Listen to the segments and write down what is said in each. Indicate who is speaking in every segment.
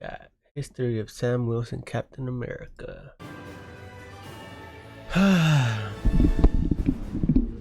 Speaker 1: Got history of Sam Wilson, Captain America.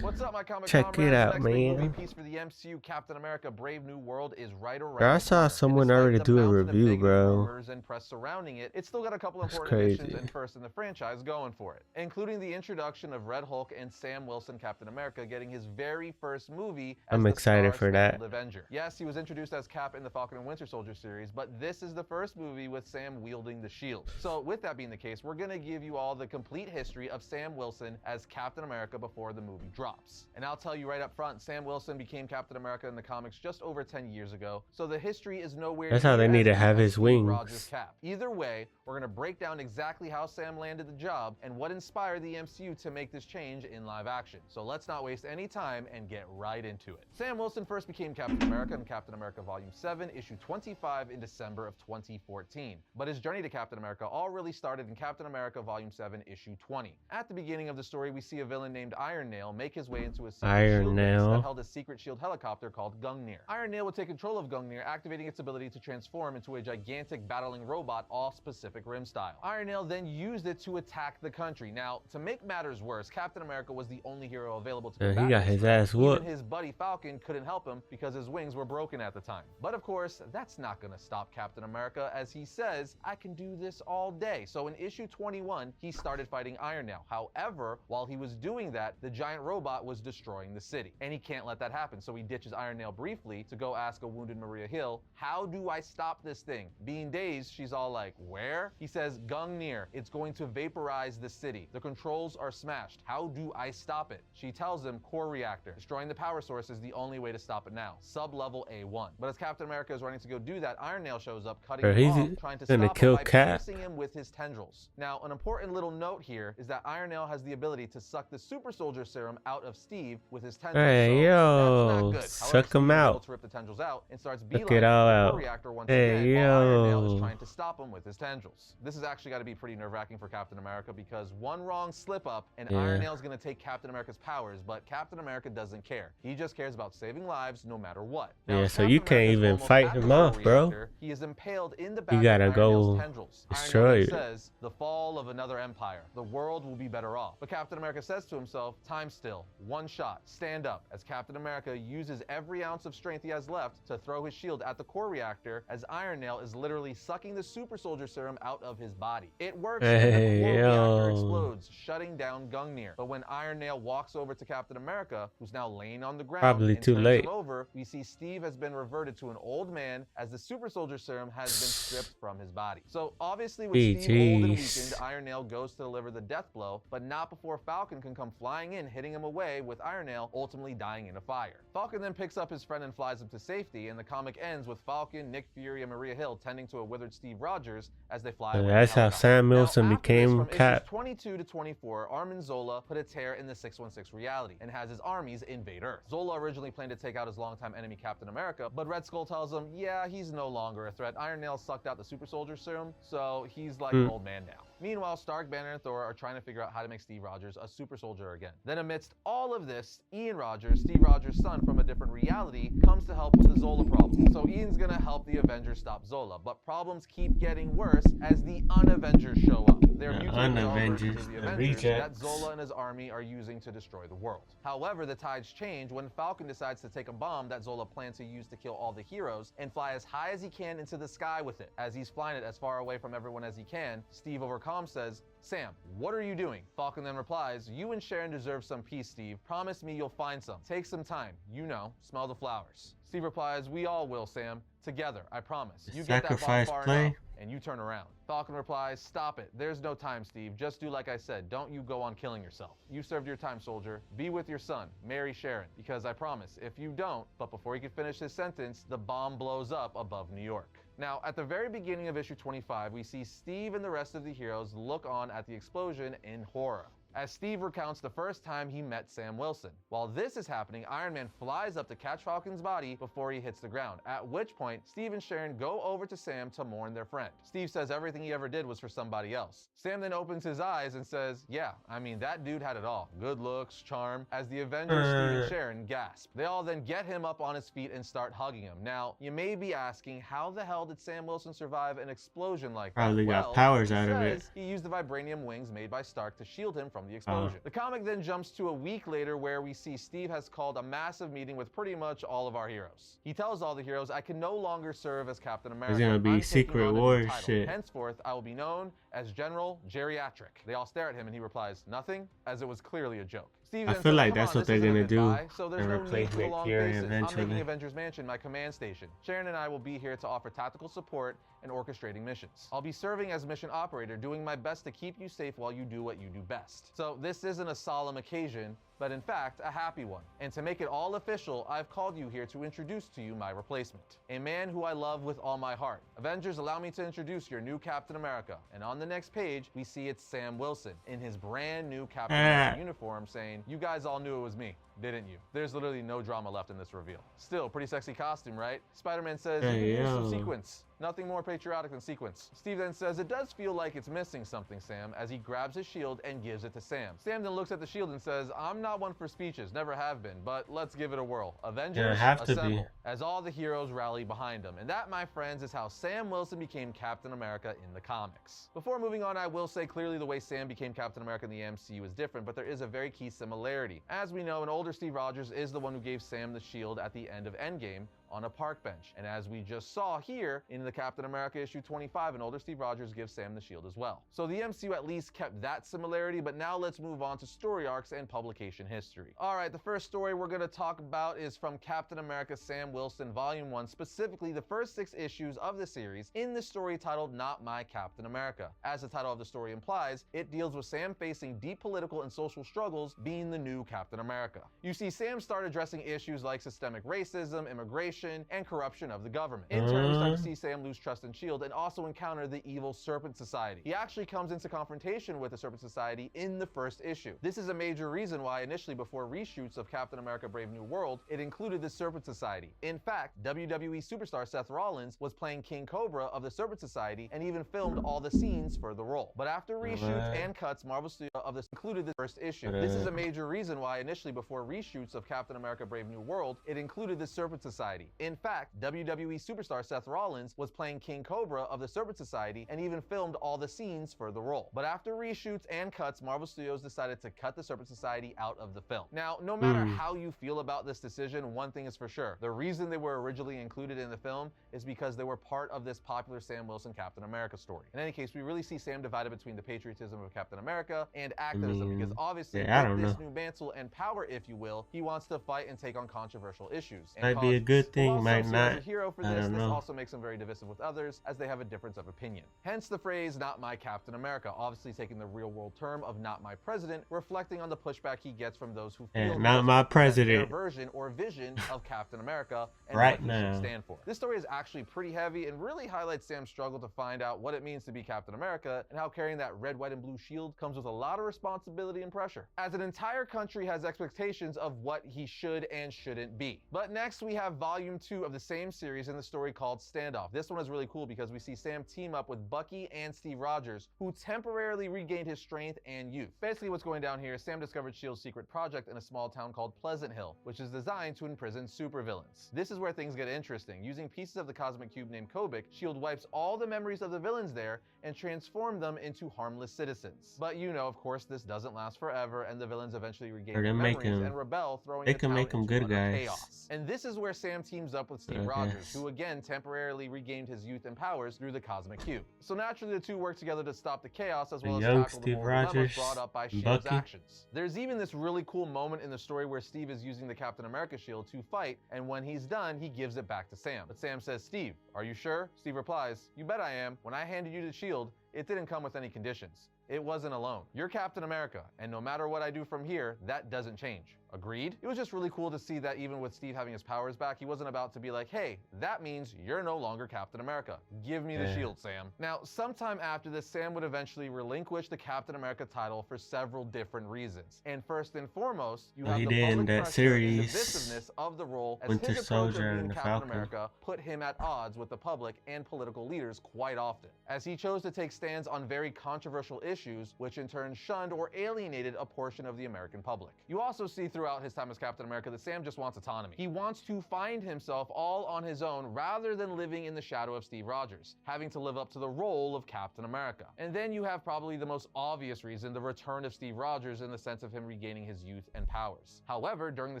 Speaker 2: What's up, my comic
Speaker 1: Check it
Speaker 2: comrades? The
Speaker 1: out,
Speaker 2: next big movie
Speaker 1: man.
Speaker 2: piece for the MCU, Captain America: Brave New World, is right
Speaker 1: Bro,
Speaker 2: around
Speaker 1: I
Speaker 2: the
Speaker 1: saw
Speaker 2: corner. And
Speaker 1: someone
Speaker 2: despite
Speaker 1: already
Speaker 2: the
Speaker 1: do a
Speaker 2: mountain of
Speaker 1: review,
Speaker 2: negative
Speaker 1: bro.
Speaker 2: rumors and press surrounding it, it's still got a couple
Speaker 1: That's
Speaker 2: important additions
Speaker 1: crazy.
Speaker 2: and firsts in the franchise going for it, including the introduction of Red Hulk and Sam Wilson, Captain America, getting his very first movie as
Speaker 1: I'm
Speaker 2: the
Speaker 1: excited for
Speaker 2: Star-Spangled
Speaker 1: that.
Speaker 2: Avenger. Yes, he was introduced as Cap in the Falcon and Winter Soldier series, but this is the first movie with Sam wielding the shield. So with that being the case, we're gonna give you all the complete history of Sam Wilson as Captain America before the movie drops. And I'll tell you right up front, Sam Wilson became Captain America in the comics just over 10 years ago, so the history is nowhere
Speaker 1: That's how
Speaker 2: near
Speaker 1: they need
Speaker 2: as
Speaker 1: to
Speaker 2: deep
Speaker 1: have
Speaker 2: as
Speaker 1: his
Speaker 2: Steve
Speaker 1: wings.
Speaker 2: Rogers' Cap. Either way, we're gonna break down exactly how Sam landed the job and what inspired the MCU to make this change in live action. So let's not waste any time and get right into it. Sam Wilson first became Captain America in Captain America Volume 7, issue 25 in December of 2014. But his journey to Captain America all really started in Captain America Volume 7, issue 20. At the beginning of the story, we see a villain named Iron Nail make his way into a secret
Speaker 1: Iron
Speaker 2: shield base that
Speaker 1: Nail.
Speaker 2: held a secret shield helicopter called Gungnir. Iron Nail would take control of Gungnir, activating its ability to transform into a gigantic battling robot, all Pacific Rim style. Iron Nail then used it to attack the country. Now, to make matters worse, Captain America was the only hero available to combat
Speaker 1: He got
Speaker 2: this
Speaker 1: his
Speaker 2: threat.
Speaker 1: ass
Speaker 2: Even
Speaker 1: whooped.
Speaker 2: his buddy Falcon couldn't help him because his wings were broken at the time. But of course, that's not gonna stop Captain America, as he says, "I can do this all day." So in issue 21, he started fighting Iron Nail. However, while he was doing that, the giant robot was destroying the city. And he can't let that happen, so he ditches Iron Nail briefly to go ask a wounded Maria Hill, "How do I stop this thing?" Being dazed, she's all like, "Where?" He says, "Gungnir. It's going to vaporize the city. The controls are smashed. How do I stop it?" She tells him, "Core reactor. Destroying the power source is the only way to stop it now. Sub-level A1. But as Captain America is running to go do that, Iron Nail shows up, cutting
Speaker 1: Bro,
Speaker 2: him
Speaker 1: he's
Speaker 2: off, trying to
Speaker 1: gonna
Speaker 2: stop him
Speaker 1: kill
Speaker 2: by
Speaker 1: Cap.
Speaker 2: piercing him with his tendrils. Now, an important little note here is that Iron Nail has the ability to suck the super soldier serum out of Steve with his tendrils.
Speaker 1: Hey,
Speaker 2: So that's not
Speaker 1: yo,
Speaker 2: good. However,
Speaker 1: suck
Speaker 2: Steve
Speaker 1: him
Speaker 2: is able
Speaker 1: out.
Speaker 2: to rip the tendrils out and starts
Speaker 1: Suck it
Speaker 2: beelining
Speaker 1: all
Speaker 2: for the core
Speaker 1: out.
Speaker 2: reactor once
Speaker 1: Hey,
Speaker 2: again, while Iron Nail is
Speaker 1: yo.
Speaker 2: trying to stop him with his tendrils. This is actually got to be pretty nerve-wracking for Captain America because one wrong slip-up and Iron Nail is going to take Captain America's powers, but Captain America doesn't care. He just cares about saving lives no matter what. Now,
Speaker 1: Yeah,
Speaker 2: as
Speaker 1: so
Speaker 2: Captain
Speaker 1: you can't
Speaker 2: America is
Speaker 1: even
Speaker 2: almost
Speaker 1: fight
Speaker 2: at the
Speaker 1: him
Speaker 2: core
Speaker 1: off, bro.
Speaker 2: reactor, he is impaled in the
Speaker 1: You
Speaker 2: back of
Speaker 1: gotta
Speaker 2: Iron Nail's
Speaker 1: go
Speaker 2: tendrils. Iron Nail
Speaker 1: destroy
Speaker 2: then
Speaker 1: it.
Speaker 2: says, "The fall of another empire. The world will be better off." But Captain America says to himself, "Time still. One shot. Stand up." As Captain America uses every ounce of strength he has left to throw his shield at the core reactor, as Iron Nail is literally sucking the super soldier serum out of his body. It works, and the
Speaker 1: Hey,
Speaker 2: core reactor
Speaker 1: yo.
Speaker 2: explodes, shutting down Gungnir. But when Iron Nail walks over to Captain America, who's now laying on the ground,
Speaker 1: Probably
Speaker 2: and
Speaker 1: too
Speaker 2: turns
Speaker 1: late.
Speaker 2: him over, we see Steve has been reverted to an old man as the super soldier serum has been stripped from his body. So obviously with Steve old and
Speaker 1: GG's.
Speaker 2: weakened, Iron Nail goes to deliver the death blow, but not before Falcon can come flying in, hitting him away, with Iron Nail ultimately dying in a fire. Falcon then picks up his friend and flies him to safety, and the comic ends with Falcon, Nick Fury, and Maria Hill tending to a withered Steve Rogers as they fly away.
Speaker 1: That's
Speaker 2: in a
Speaker 1: how
Speaker 2: helicopter.
Speaker 1: Sam
Speaker 2: Now,
Speaker 1: Wilson
Speaker 2: after this,
Speaker 1: became
Speaker 2: from issues
Speaker 1: Cap.
Speaker 2: 22 to 24, Armin Zola put a tear in the 616 reality and has his armies invade Earth. Zola originally planned to take out his longtime enemy Captain America, but Red Skull tells him, yeah, he's no longer a threat. Iron Nail sucked out the super soldier serum, so he's like an old man now. Meanwhile, Stark, Banner, and Thor are trying to figure out how to make Steve Rogers a super soldier again. Then amidst all of this, Ian Rogers, Steve Rogers' son from a different reality, comes to help with the Zola problem. So Ian's gonna help the Avengers stop Zola, but problems keep getting worse as the Un-Avengers show up. They're mutated
Speaker 1: Un-Avengers,
Speaker 2: versions of the
Speaker 1: the
Speaker 2: Avengers that
Speaker 1: rejects.
Speaker 2: Zola and his army are using to destroy the world. However, the tides change when Falcon decides to take a bomb that Zola plans to use to kill all the heroes and fly as high as he can into the sky with it. As he's flying it as far away from everyone as he can, Steve over comm says, "Sam, what are you doing?" Falcon then replies, "You and Sharon deserve some peace, Steve. Promise me you'll find some. Take some time. You know, smell the flowers." Steve replies, "We all will, Sam. Together, I promise. You get that bomb
Speaker 1: Sacrifice
Speaker 2: far
Speaker 1: play?
Speaker 2: enough, and you turn around." Falcon replies, "Stop it. There's no time, Steve. Just do like I said. Don't you go on killing yourself. You served your time, soldier. Be with your son. Marry Sharon. Because I promise, if you don't," but before he could finish his sentence, the bomb blows up above New York. Now, at the very beginning of issue 25, we see Steve and the rest of the heroes look on at the explosion in horror. as Steve recounts the first time he met Sam Wilson. While this is happening, Iron Man flies up to catch Falcon's body before he hits the ground, at which point Steve and Sharon go over to Sam to mourn their friend. Steve says everything he ever did was for somebody else. Sam then opens his eyes and says, yeah, I mean, that dude had it all. Good looks, charm, as the Avengers Steve and Sharon gasp. They all then get him up on his feet and start hugging him. Now, you may be asking, how the hell did Sam Wilson survive an explosion like that?
Speaker 1: Probably got powers out of it.
Speaker 2: He used the vibranium wings made by Stark to shield him from the explosion. The comic then jumps to a week later where we see Steve has called a massive meeting with pretty much all of our heroes. He tells all the heroes, I can no longer serve as Captain America.
Speaker 1: It's gonna be Secret Wars shit.
Speaker 2: Henceforth, I will be known as General Geriatric. They all stare at him and he replies, nothing, as it was clearly a joke. Steve
Speaker 1: I
Speaker 2: then
Speaker 1: feel
Speaker 2: says,
Speaker 1: like that's what they're gonna do.
Speaker 2: So there's
Speaker 1: and
Speaker 2: no
Speaker 1: replace
Speaker 2: need for the
Speaker 1: Nick
Speaker 2: long
Speaker 1: Fury
Speaker 2: faces. I'm
Speaker 1: eventually.
Speaker 2: making Avengers Mansion my command station. Sharon and I will be here to offer tactical support and orchestrating missions. I'll be serving as mission operator, doing my best to keep you safe while you do what you do best. So this isn't a solemn occasion, but in fact, a happy one. And to make it all official, I've called you here to introduce to you my replacement. A man who I love with all my heart. Avengers, allow me to introduce your new Captain America. And on the next page, we see it's Sam Wilson in his brand new Captain America uniform saying, you guys all knew it was me, didn't you? There's literally no drama left in this reveal. Still, pretty sexy costume, right? Spider-Man says, you can use some sequence. Nothing more patriotic than sequence. Steve then says, it does feel like it's missing something, Sam, as he grabs his shield and gives it to Sam. Sam then looks at the shield and says, I'm not one for speeches, never have been, but let's give it a whirl. Avengers, assemble, as all the heroes rally behind him. And that, my friends, is how Sam Wilson became Captain America in the comics. Before moving on, I will say clearly the way Sam became Captain America in the MCU is different, but there is a very key similarity. As we know, an older Steve Rogers is the one who gave Sam the shield at the end of Endgame on a park bench. And as we just saw here in the Captain America issue 25, an older Steve Rogers gives Sam the shield as well. So the MCU at least kept that similarity, but now let's move on to story arcs and publication history. All right, the first story we're gonna talk about is from Captain America Sam Wilson Volume 1, specifically the first 6 issues of the series in the story titled Not My Captain America. As the title of the story implies, it deals with Sam facing deep political and social struggles being the new Captain America. You see Sam start addressing issues like systemic racism, immigration, and corruption of the government. In turn, we start to see Sam lose trust in S.H.I.E.L.D. and also encounter the evil Serpent Society. He actually comes into confrontation with the Serpent Society in the first issue. This is a major reason why initially before reshoots of Captain America Brave New World, it included the Serpent Society. In fact, WWE superstar Seth Rollins was playing King Cobra of the Serpent Society and even filmed all the scenes for the role. But after reshoots and cuts, Marvel Studios of this included the first issue. This is a major reason why initially before reshoots of Captain America Brave New World, it included the Serpent Society. In fact, WWE superstar Seth Rollins was playing King Cobra of the Serpent Society and even filmed all the scenes for the role. But after reshoots and cuts, Marvel Studios decided to cut the Serpent Society out of the film. Now, no matter how you feel about this decision, one thing is for sure. The reason they were originally included in the film is because they were part of this popular Sam Wilson Captain America story. In any case, we really see Sam divided between the patriotism of Captain America and activism, because obviously with this new mantle and power, if you will, he wants to fight and take on controversial issues.
Speaker 1: Might be a good thing, might not.
Speaker 2: As a hero for this also makes him very divisive with others as they have a difference of opinion. Hence the phrase, not my Captain America, obviously taking the real world term of not my president, reflecting on the pushback he gets from those who feel
Speaker 1: not my president
Speaker 2: their version or vision of Captain America and
Speaker 1: right
Speaker 2: what he
Speaker 1: now
Speaker 2: should stand for. This story is actually pretty heavy and really highlights Sam's struggle to find out what it means to be Captain America and how carrying that red, white, and blue shield comes with a lot of responsibility and pressure, as an entire country has expectations of what he should and shouldn't be. But next we have volume 2 of the same series in the story called Standoff. This one is really cool because we see Sam team up with Bucky and Steve Rogers, who temporarily regained his strength and youth. Basically what's going down here is Sam discovered S.H.I.E.L.D's secret project in a small town called Pleasant Hill, which is designed to imprison supervillains. This is where things get interesting. Using pieces of the cosmic cube named Kobik, S.H.I.E.L.D. wipes all the memories of the villains there and transform them into harmless citizens. But you know, of course, this doesn't last forever, and the villains eventually regain their memories and rebel, throwing the town into
Speaker 1: good guys.
Speaker 2: chaos. And this is where Sam teams up with Steve Rogers, who again temporarily regained his youth and powers through the cosmic cube. So naturally, the two work together to stop the chaos as well as tackle the moral dilemmas brought up by S.H.I.E.L.D's actions. There's even this really cool moment in the story where Steve is using the Captain America shield to fight, and when he's done, he gives it back to Sam. But Sam says, "Steve, are you sure?" Steve replies, "You bet I am. When I handed you the shield, it didn't come with any conditions. It wasn't alone. You're Captain America, and no matter what I do from here, that doesn't change. Agreed? It was just really cool to see that even with Steve having his powers back, he wasn't about to be like, hey, that means you're no longer Captain America. Give me the shield, Sam. Now, sometime after this, Sam would eventually relinquish the Captain America title for several different reasons. And first and foremost, you have the public pressure and divisiveness of the role, as
Speaker 1: Winter
Speaker 2: his approach
Speaker 1: Soldier
Speaker 2: of being
Speaker 1: and the
Speaker 2: Captain
Speaker 1: Falcon.
Speaker 2: America put him at odds with the public and political leaders quite often, as he chose to take stands on very controversial issues, which in turn shunned or alienated a portion of the American public. You also see throughout his time as Captain America that Sam just wants autonomy. He wants to find himself all on his own rather than living in the shadow of Steve Rogers, having to live up to the role of Captain America. And then you have probably the most obvious reason, the return of Steve Rogers in the sense of him regaining his youth and powers. However, during the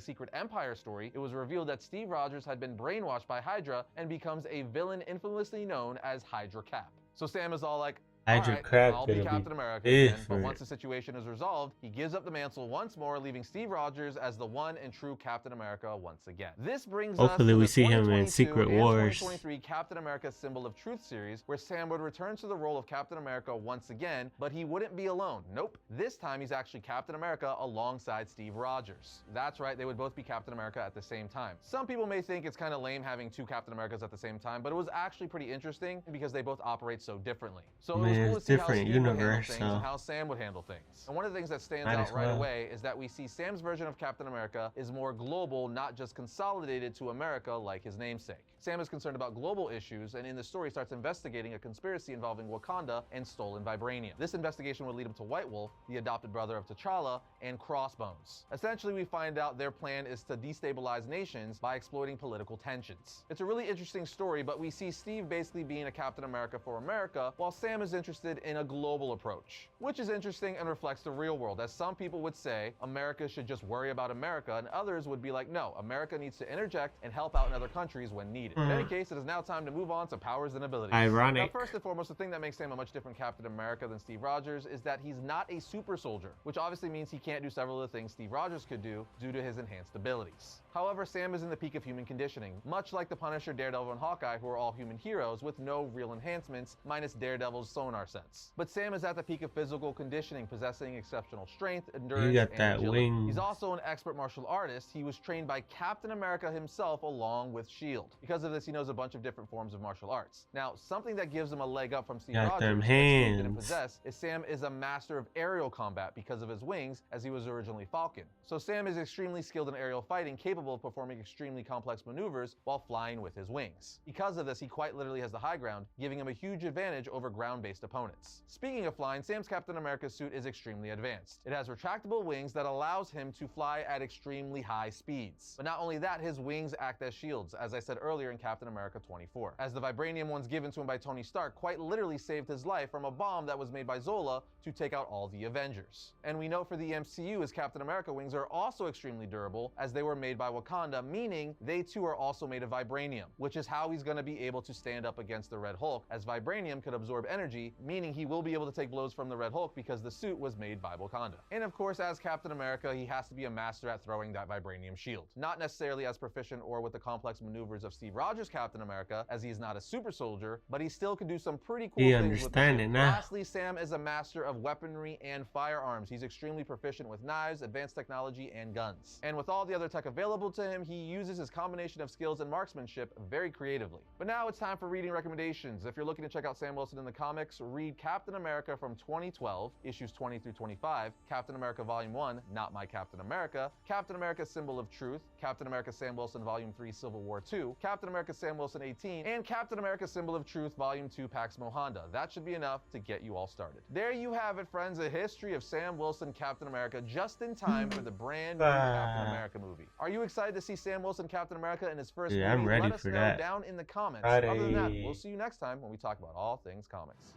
Speaker 2: Secret Empire story, it was revealed that Steve Rogers had been brainwashed by Hydra and becomes a villain infamously known as Hydra Cap. So Sam is all like,
Speaker 1: Hydra
Speaker 2: alright,
Speaker 1: Crab
Speaker 2: I'll be
Speaker 1: gonna
Speaker 2: Captain
Speaker 1: be
Speaker 2: America again, but
Speaker 1: different.
Speaker 2: once the situation is resolved, he gives up the mantle once more, leaving Steve Rogers as the one and true Captain America once again. This brings us
Speaker 1: Hopefully
Speaker 2: to
Speaker 1: we
Speaker 2: the
Speaker 1: see him in
Speaker 2: 2022
Speaker 1: Secret
Speaker 2: and
Speaker 1: Wars.
Speaker 2: 2023 Captain America Symbol of Truth series, where Sam would return to the role of Captain America once again, but he wouldn't be alone. Nope. This time he's actually Captain America alongside Steve Rogers. That's right, they would both be Captain America at the same time. Some people may think it's kind of lame having two Captain Americas at the same time, but it was actually pretty interesting because they both operate so differently. So it was cool to see how Steve would handle things and how Sam would handle things. And one of the things that stands out right away is that we see Sam's version of Captain America is more global, not just consolidated to America like his namesake. Sam is concerned about global issues, and in the story starts investigating a conspiracy involving Wakanda and stolen vibranium. This investigation would lead him to White Wolf, the adopted brother of T'Challa, and Crossbones. Essentially, we find out their plan is to destabilize nations by exploiting political tensions. It's a really interesting story, but we see Steve basically being a Captain America for America, while Sam is interested in a global approach, which is interesting and reflects the real world, as some people would say America should just worry about America, and others would be like, no, America needs to interject and help out in other countries when needed. In any case, it is now time to move on to powers and abilities.
Speaker 1: Ironic.
Speaker 2: Now, first and foremost, the thing that makes Sam a much different Captain America than Steve Rogers is that he's not a super soldier, which obviously means he can't do several of the things Steve Rogers could do due to his enhanced abilities. However, Sam is in the peak of human conditioning, much like the Punisher, Daredevil, and Hawkeye, who are all human heroes with no real enhancements, minus Daredevil's sonar sense. But Sam is at the peak of physical conditioning, possessing exceptional strength, endurance,
Speaker 1: You got
Speaker 2: and
Speaker 1: that
Speaker 2: agility.
Speaker 1: wings.
Speaker 2: He's also an expert martial artist. He was trained by Captain America himself along with S.H.I.E.L.D. Because of this, he knows a bunch of different forms of martial arts. Now, something that gives him a leg up from Steve
Speaker 1: Got
Speaker 2: Rogers
Speaker 1: them
Speaker 2: that Steve didn't
Speaker 1: hands.
Speaker 2: possess is Sam is a master of aerial combat because of his wings, as he was originally Falcon. So Sam is extremely skilled in aerial fighting, capable of performing extremely complex maneuvers while flying with his wings. Because of this, he quite literally has the high ground, giving him a huge advantage over ground-based opponents. Speaking of flying, Sam's Captain America suit is extremely advanced. It has retractable wings that allows him to fly at extremely high speeds. But not only that, his wings act as shields, as I said earlier in Captain America 24, as the vibranium ones given to him by Tony Stark quite literally saved his life from a bomb that was made by Zola to take out all the Avengers. And we know for the MCU, his Captain America wings are also extremely durable, as they were made by Wakanda, meaning they too are also made of vibranium, which is how he's going to be able to stand up against the Red Hulk, as vibranium could absorb energy, meaning he will be able to take blows from the Red Hulk because the suit was made by Wakanda. And of course, as Captain America, he has to be a master at throwing that vibranium shield. Not necessarily as proficient or with the complex maneuvers of Steve Rogers' Captain America, as he's not a super soldier, but he still can do some pretty cool things with the
Speaker 1: understand
Speaker 2: shield.
Speaker 1: it now.
Speaker 2: Lastly, Sam is a master of weaponry and firearms. He's extremely proficient with knives, advanced technology, and guns. And with all the other tech available to him, he uses his combination of skills and marksmanship very creatively. But now it's time for reading recommendations. If you're looking to check out Sam Wilson in the comics, read Captain America from 2012, issues 20 through 25, Captain America Volume 1, Not My Captain America, Captain America Symbol of Truth, Captain America Sam Wilson Volume 3, Civil War 2, Captain America Sam Wilson 18, and Captain America Symbol of Truth Volume 2, Pax Mohanda. That should be enough to get you all started. There you have it, friends, a history of Sam Wilson Captain America just in time for the brand new Captain America movie. Are you excited to see Sam Wilson Captain America in his first movie?
Speaker 1: I'm ready
Speaker 2: Let us
Speaker 1: for
Speaker 2: know
Speaker 1: that.
Speaker 2: down in the comments. Other than that,
Speaker 1: Friday.
Speaker 2: we'll see you next time when we talk about all things comics.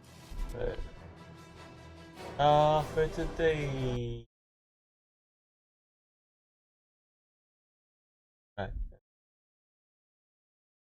Speaker 1: All for today.